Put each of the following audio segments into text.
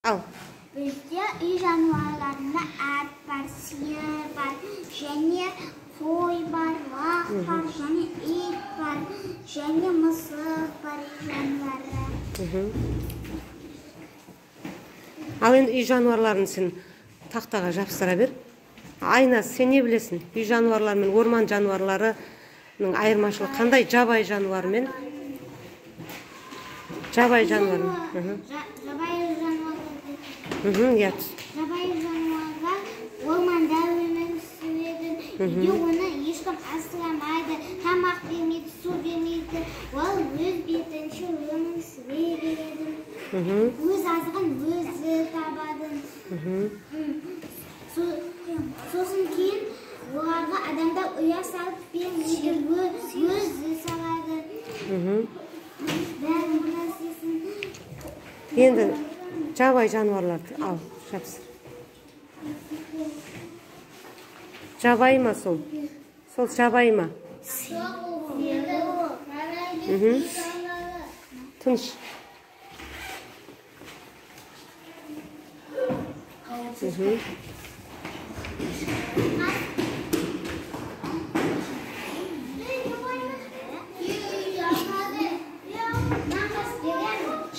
Al. Bizde үй жануарларында ат бар, сиыр бар, және қой бар, лақ бар, және ит бар, және мысық бар үй жануарлары. Ал енді үй жануарларын сен тақтаға жапсыра бер. Айна, сен не білесің? Үй жануарлары мен орман жануарларының айырмашылығы қандай? Жабайы жануар мен жабайы жануар. Жабайы жануарлар орманда өмір сүреді. Үйде оны ешкім асырамайды, тамақ бермейді, су бермейді. Ол өз бетінше өмір сүре береді. Өз азығын өзі табады. Сосын кейін оларға адамдар ұя салып бермейді, өзі салады. Бәрін нәрсесін. Енді жабайы жануарларды ал, жапсыр. Жабайы ма сол? Сол жабайы ма? Тыныш.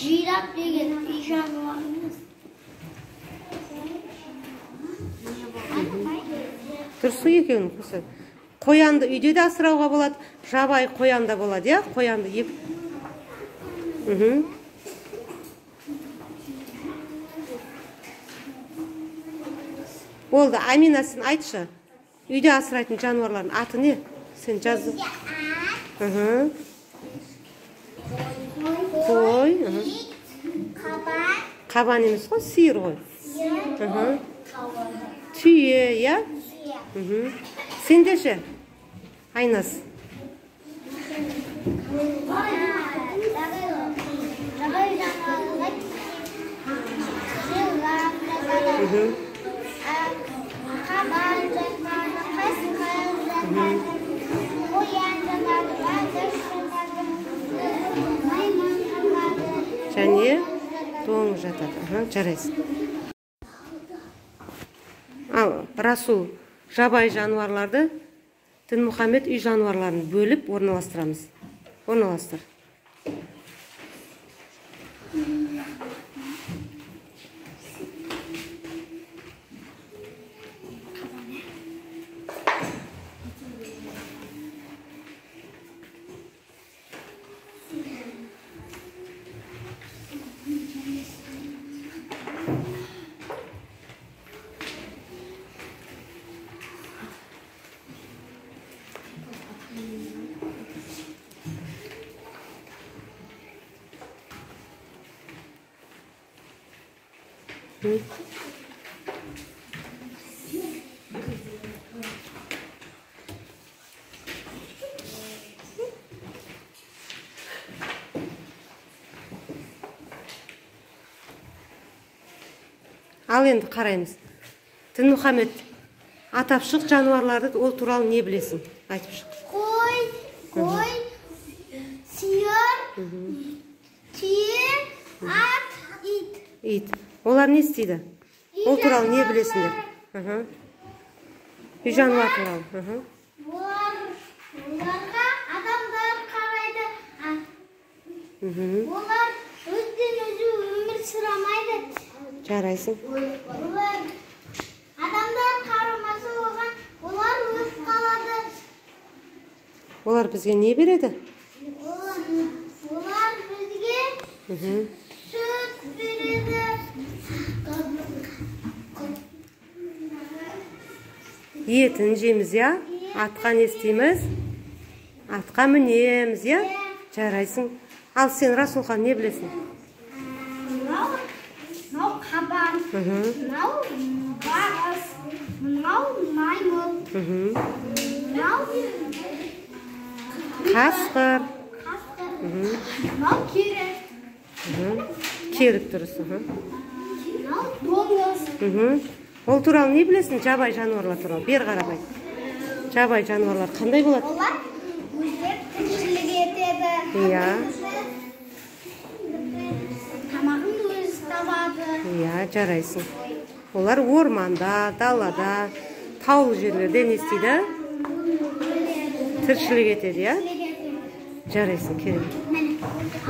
Жираф деген үй жануарымыз. Дұрыс екеуін қосады. Қоянды үйде де асырауға болады, жабайы қоян да болады, я? Қоянды еп. Болды, Амина, сен айтшы. Үйде асырайтын жануарлардың аты не? Сен жазды. Қой. Қабан емес қой, сиыр ғой. Түйе, я? Сенде ше? Айнас. Және тоң жатады. Жарайсың. Ал, Расул, жабайы жануарларды Дінмұхаммед үй жануарларын бөліп орналастырамыз. Орналастыр. Ал енді қараймыз. Дінмұхаммед, атап шық жануарларды, ол туралы не білесің? Айтып шық. Қой, сиыр, түйе, ат, ит. Ит. Олар не істейді? Ол туралы не білесіңдер? Үй жануар туралы. Оларға адамдар қарайды. Олар өзден өзі өмір сүрамайды. Жарайсың. Адамдар қарамаса оған, олар өз қалады. Олар бізге не береді? Олар бізге сүт береді. Етін жеміз, я? Атқа не істейміз? Атқа мінеміз, я? Жарайсың. Ал сен, Расулхан, не білесің? Мынау қабан, мынау бағас, мынау маймыл, мынау Қасқыр. мынау керік. Керік дұрыс. Мынау доңыз. Ол туралы не білесің? Жабайы жануарлар туралы. Бер қарабай. Жабайы жануарлар қандай болады? Олар өздері тіршілік етеді. Иә. Тамағын өзі табады. Иә, жарайсың. Олар орманда, далада, таулы жерлерде не істейді? Тіршілік етеді, иә? Жарайсың, керек.